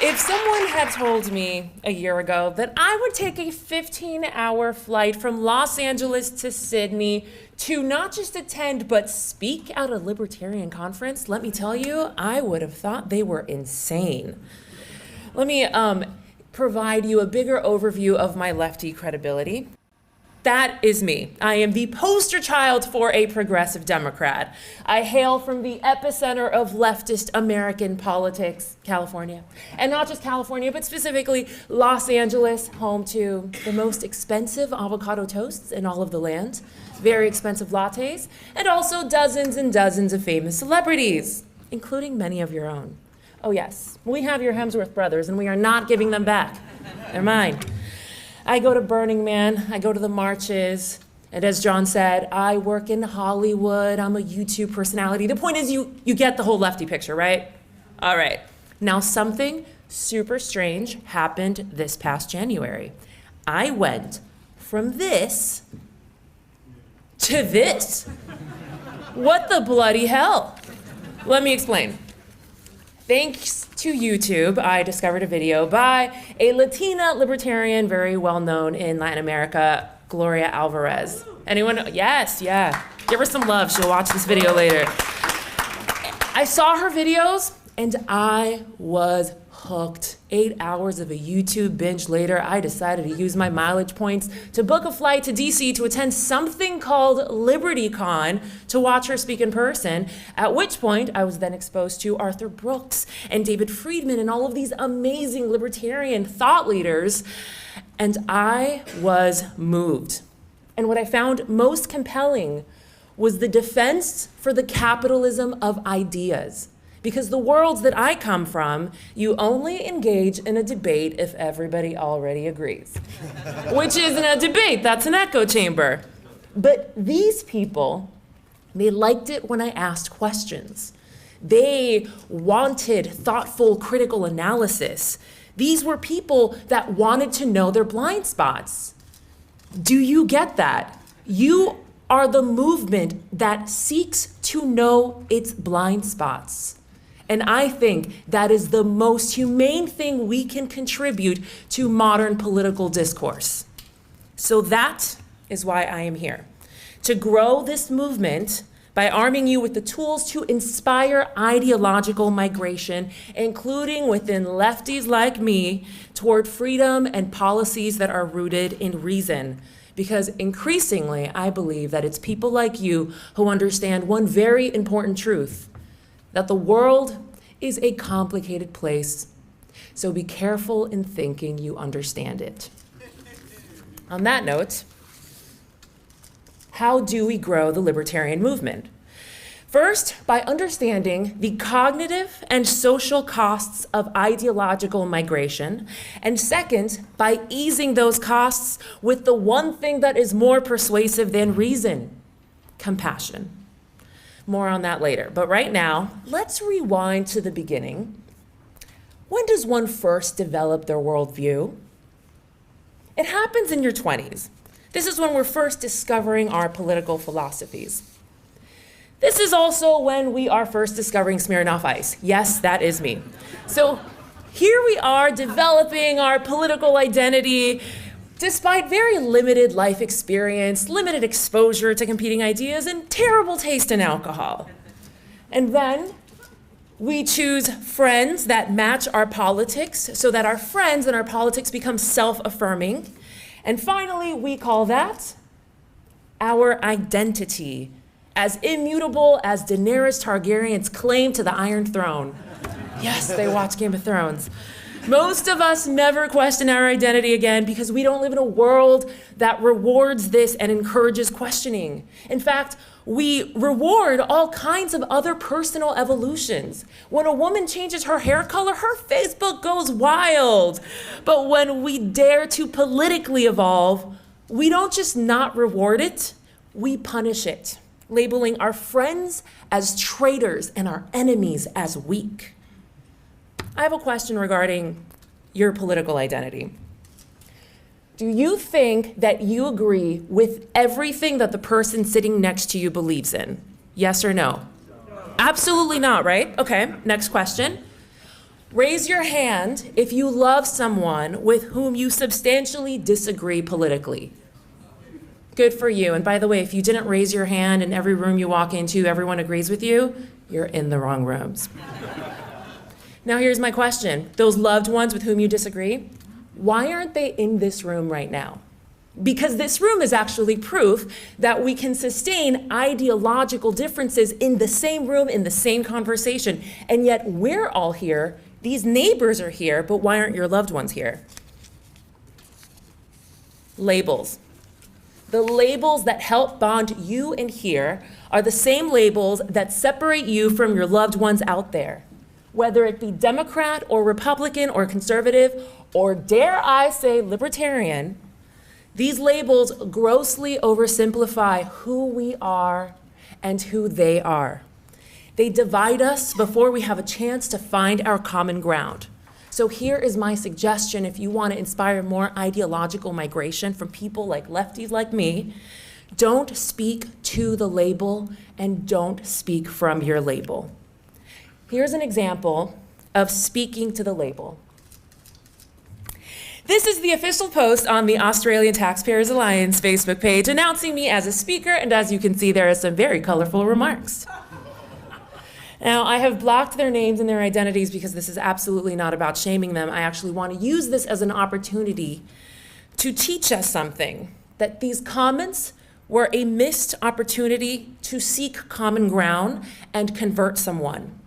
If someone had told me a year ago that I would take a 15-hour flight from Los Angeles to Sydney to not just attend but speak at a libertarian conference, let me tell you, I would have thought they were insane. Let me provide you a bigger overview of my lefty credibility. That is me. I am the poster child for a progressive Democrat. I hail from the epicenter of leftist American politics, California. And not just California, but specifically Los Angeles, home to the most expensive avocado toasts in all of the land, very expensive lattes, and also dozens and dozens of famous celebrities, including many of your own. Oh yes, we have your Hemsworth brothers, and we are not giving them back. They're mine. I go to Burning Man, I go to the marches, and as John said, I work in Hollywood, I'm a YouTube personality. The point is you get the whole lefty picture, right? All right, now something super strange happened this past January. I went from this to this. What the bloody hell? Let me explain. Thanks to YouTube, I discovered a video by a Latina libertarian, very well known in Latin America, Gloria Alvarez. Anyone? Yes, yeah. Give her some love. She'll watch this video later. I saw her videos and I was hooked. 8 hours of a YouTube binge later, I decided to use my mileage points to book a flight to DC to attend something called LibertyCon to watch her speak in person, at which point I was then exposed to Arthur Brooks and David Friedman and all of these amazing libertarian thought leaders, and I was moved. And what I found most compelling was the defense for the capitalism of ideas. Because the worlds that I come from, you only engage in a debate if everybody already agrees. Which isn't a debate, that's an echo chamber. But these people, they liked it when I asked questions. They wanted thoughtful, critical analysis. These were people that wanted to know their blind spots. Do you get that? You are the movement that seeks to know its blind spots. And I think that is the most humane thing we can contribute to modern political discourse. So that is why I am here, to grow this movement by arming you with the tools to inspire ideological migration, including within lefties like me, toward freedom and policies that are rooted in reason. Because increasingly, I believe that it's people like you who understand one very important truth, that the world is a complicated place, so be careful in thinking you understand it. On that note, how do we grow the libertarian movement? First, by understanding the cognitive and social costs of ideological migration, and second, by easing those costs with the one thing that is more persuasive than reason: compassion. More on that later, but right now, let's rewind to the beginning. When does one first develop their worldview? It happens in your 20s. This is when we're first discovering our political philosophies. This is also when we are first discovering Smirnoff Ice. Yes, that is me. So here we are developing our political identity, despite very limited life experience, limited exposure to competing ideas, and terrible taste in alcohol. And then we choose friends that match our politics so that our friends and our politics become self-affirming. And finally, we call that our identity, as immutable as Daenerys Targaryen's claim to the Iron Throne. Yes, they watch Game of Thrones. Most of us never question our identity again because we don't live in a world that rewards this and encourages questioning. In fact, we reward all kinds of other personal evolutions. When a woman changes her hair color, her Facebook goes wild. But when we dare to politically evolve, we don't just not reward it, we punish it, labeling our friends as traitors and our enemies as weak. I have a question regarding your political identity. Do you think that you agree with everything that the person sitting next to you believes in? Yes or no? No. Absolutely not, right? Okay, next question. Raise your hand if you love someone with whom you substantially disagree politically. Good for you. And by the way, if you didn't raise your hand in every room you walk into, everyone agrees with you, you're in the wrong rooms. Now here's my question. Those loved ones with whom you disagree, why aren't they in this room right now? Because this room is actually proof that we can sustain ideological differences in the same room, in the same conversation. And yet we're all here, these neighbors are here, but why aren't your loved ones here? Labels. The labels that help bond you in here are the same labels that separate you from your loved ones out there. Whether it be Democrat or Republican or conservative, or dare I say libertarian, these labels grossly oversimplify who we are and who they are. They divide us before we have a chance to find our common ground. So here is my suggestion if you want to inspire more ideological migration from people like lefties like me. Don't speak to the label and don't speak from your label. Here's an example of speaking to the label. This is the official post on the Australian Taxpayers Alliance Facebook page announcing me as a speaker, and as you can see, there are some very colorful remarks. Now, I have blocked their names and their identities because this is absolutely not about shaming them. I actually want to use this as an opportunity to teach us something, that these comments were a missed opportunity to seek common ground and convert someone.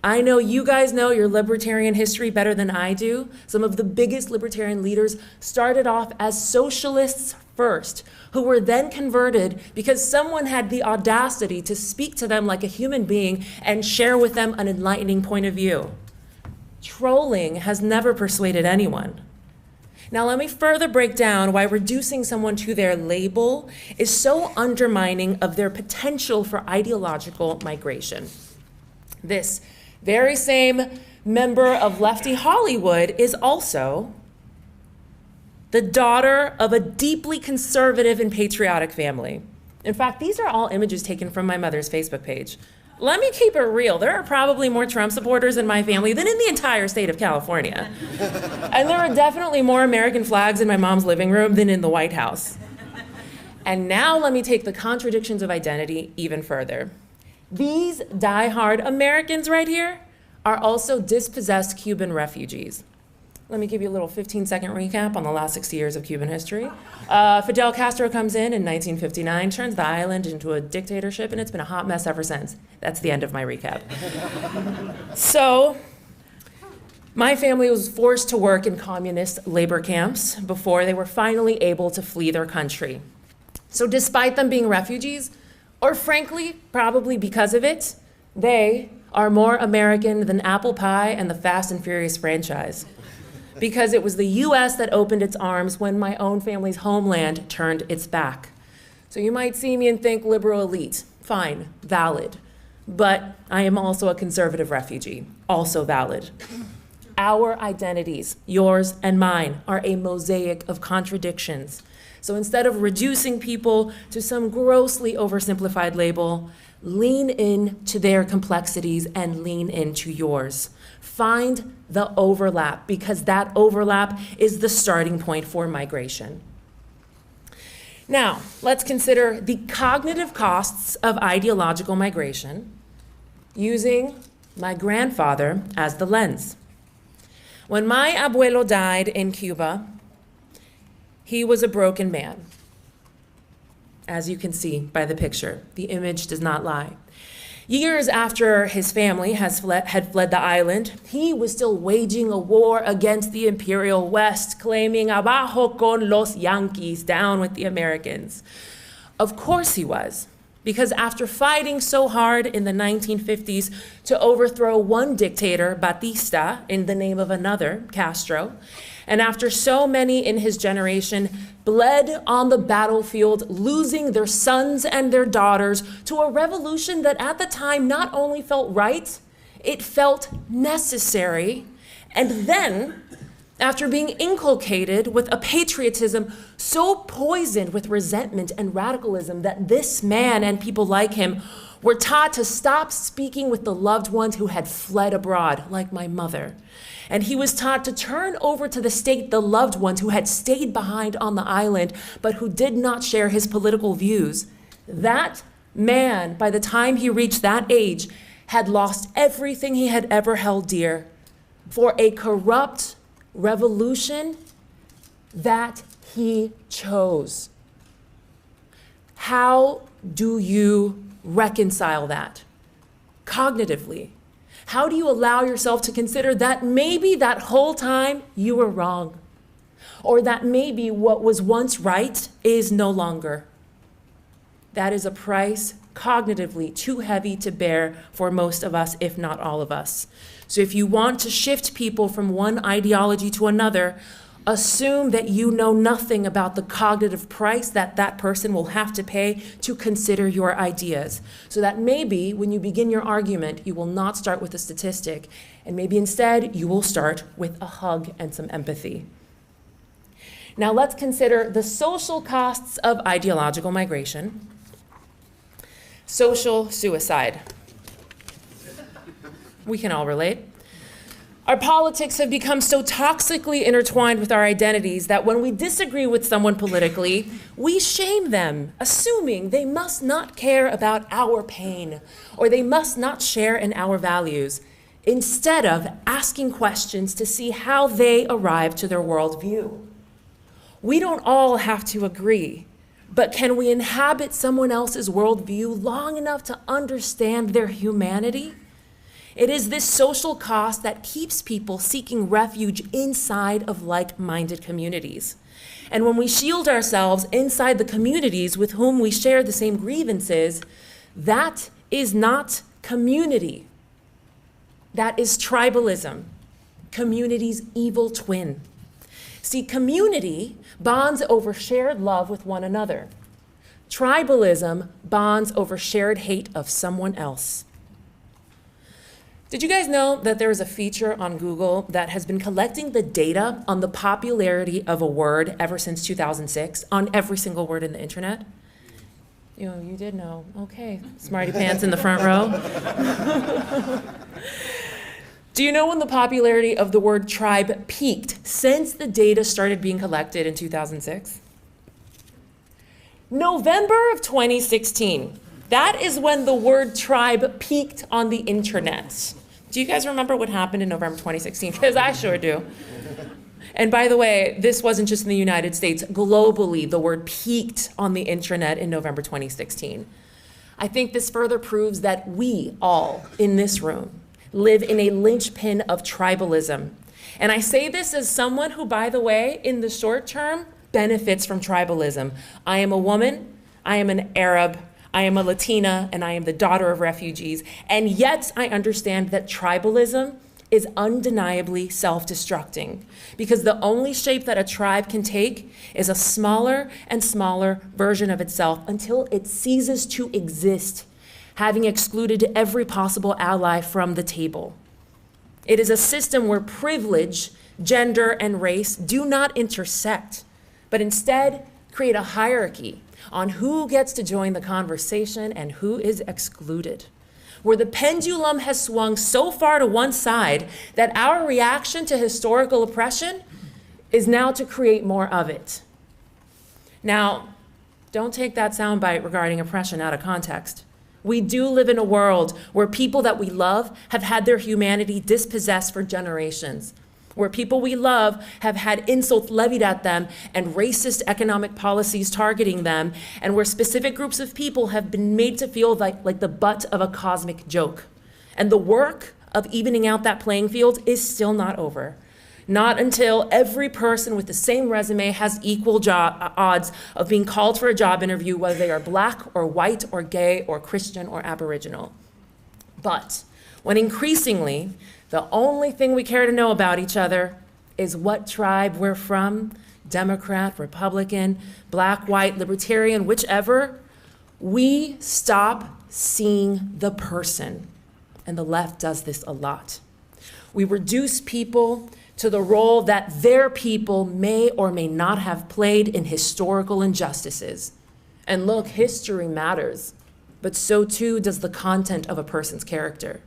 I know you guys know your libertarian history better than I do. Some of the biggest libertarian leaders started off as socialists first, who were then converted because someone had the audacity to speak to them like a human being and share with them an enlightening point of view. Trolling has never persuaded anyone. Now let me further break down why reducing someone to their label is so undermining of their potential for ideological migration. This very same member of Lefty Hollywood is also the daughter of a deeply conservative and patriotic family. In fact, these are all images taken from my mother's Facebook page. Let me keep it real. There are probably more Trump supporters in my family than in the entire state of California. And there are definitely more American flags in my mom's living room than in the White House. And now let me take the contradictions of identity even further. These diehard Americans right here are also dispossessed Cuban refugees. Let me give you a little 15-second recap on the last 60 years of Cuban history. Fidel Castro comes in 1959, turns the island into a dictatorship, and it's been a hot mess ever since. That's the end of my recap. So, my family was forced to work in communist labor camps before they were finally able to flee their country. So despite them being refugees, or frankly, probably because of it, they are more American than apple pie and the Fast and Furious franchise. Because it was the US that opened its arms when my own family's homeland turned its back. So you might see me and think liberal elite. Fine, valid. But I am also a conservative refugee, also valid. Our identities, yours and mine, are a mosaic of contradictions. So instead of reducing people to some grossly oversimplified label, lean into their complexities and lean into yours. Find the overlap, because that overlap is the starting point for migration. Now, let's consider the cognitive costs of ideological migration using my grandfather as the lens. When my abuelo died in Cuba, he was a broken man. As you can see by the picture, the image does not lie. Years after his family had fled the island, he was still waging a war against the imperial West, claiming abajo con los Yankees, down with the Americans. Of course he was, because after fighting so hard in the 1950s to overthrow one dictator, Batista, in the name of another, Castro, and after so many in his generation bled on the battlefield, losing their sons and their daughters to a revolution that at the time not only felt right, it felt necessary. And then, after being inculcated with a patriotism so poisoned with resentment and radicalism that this man and people like him were taught to stop speaking with the loved ones who had fled abroad, like my mother. And he was taught to turn over to the state the loved ones who had stayed behind on the island, but who did not share his political views. That man, by the time he reached that age, had lost everything he had ever held dear for a corrupt revolution that he chose. How do you reconcile that cognitively? How do you allow yourself to consider that maybe that whole time you were wrong, or that maybe what was once right is no longer? That is a price cognitively too heavy to bear for most of us, if not all of us. So if you want to shift people from one ideology to another, assume that you know nothing about the cognitive price that that person will have to pay to consider your ideas. So that maybe when you begin your argument, you will not start with a statistic, and maybe instead you will start with a hug and some empathy. Now let's consider the social costs of ideological migration. Social suicide. We can all relate. Our politics have become so toxically intertwined with our identities that when we disagree with someone politically, we shame them, assuming they must not care about our pain or they must not share in our values, instead of asking questions to see how they arrive to their worldview. We don't all have to agree, but can we inhabit someone else's worldview long enough to understand their humanity? It is this social cost that keeps people seeking refuge inside of like-minded communities. And when we shield ourselves inside the communities with whom we share the same grievances, that is not community. That is tribalism, community's evil twin. See, community bonds over shared love with one another. Tribalism bonds over shared hate of someone else. Did you guys know that there is a feature on Google that has been collecting the data on the popularity of a word ever since 2006 on every single word in the internet? You did know. Okay, smarty pants in the front row. Do you know when the popularity of the word tribe peaked since the data started being collected in 2006? November of 2016. That is when the word tribe peaked on the internet. Do you guys remember what happened in November 2016? Because I sure do. And by the way, this wasn't just in the United States. Globally, the word peaked on the internet in November 2016. I think this further proves that we all in this room live in a linchpin of tribalism. And I say this as someone who, by the way, in the short term, benefits from tribalism. I am a woman, I am an Arab, I am a Latina, and I am the daughter of refugees. And yet I understand that tribalism is undeniably self-destructing, because the only shape that a tribe can take is a smaller and smaller version of itself until it ceases to exist, having excluded every possible ally from the table. It is a system where privilege, gender, and race do not intersect, but instead create a hierarchy on who gets to join the conversation and who is excluded, where the pendulum has swung so far to one side that our reaction to historical oppression is now to create more of it. Now, don't take that soundbite regarding oppression out of context. We do live in a world where people that we love have had their humanity dispossessed for generations, where people we love have had insults levied at them and racist economic policies targeting them, and where specific groups of people have been made to feel like the butt of a cosmic joke. And the work of evening out that playing field is still not over. Not until every person with the same resume has equal odds of being called for a job interview, whether they are Black or white or gay or Christian or Aboriginal. But when increasingly the only thing we care to know about each other is what tribe we're from, Democrat, Republican, Black, white, libertarian, whichever, we stop seeing the person. And the left does this a lot. We reduce people to the role that their people may or may not have played in historical injustices. And look, history matters, but so too does the content of a person's character.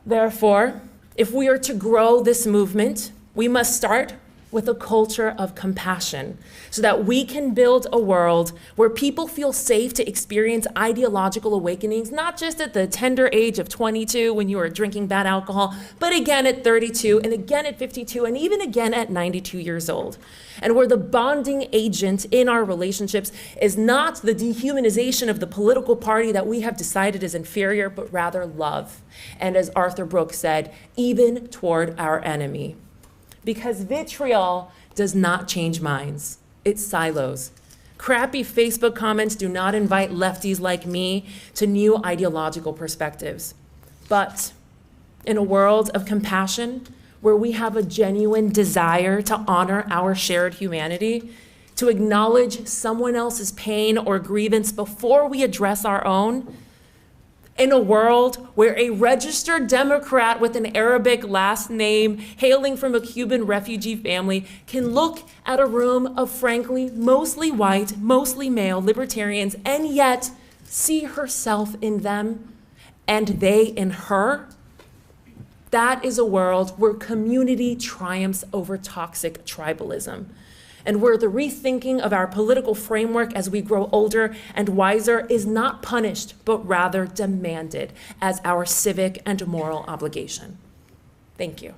Therefore, if we are to grow this movement, we must start with a culture of compassion so that we can build a world where people feel safe to experience ideological awakenings, not just at the tender age of 22 when you are drinking bad alcohol, but again at 32 and again at 52 and even again at 92 years old. And where the bonding agent in our relationships is not the dehumanization of the political party that we have decided is inferior, but rather love. And as Arthur Brooks said, even toward our enemy. Because vitriol does not change minds, it silos. Crappy Facebook comments do not invite lefties like me to new ideological perspectives. But in a world of compassion, where we have a genuine desire to honor our shared humanity, to acknowledge someone else's pain or grievance before we address our own, in a world where a registered Democrat with an Arabic last name hailing from a Cuban refugee family can look at a room of frankly mostly white, mostly male libertarians and yet see herself in them and they in her, that is a world where community triumphs over toxic tribalism. And where the rethinking of our political framework as we grow older and wiser is not punished, but rather demanded as our civic and moral obligation. Thank you.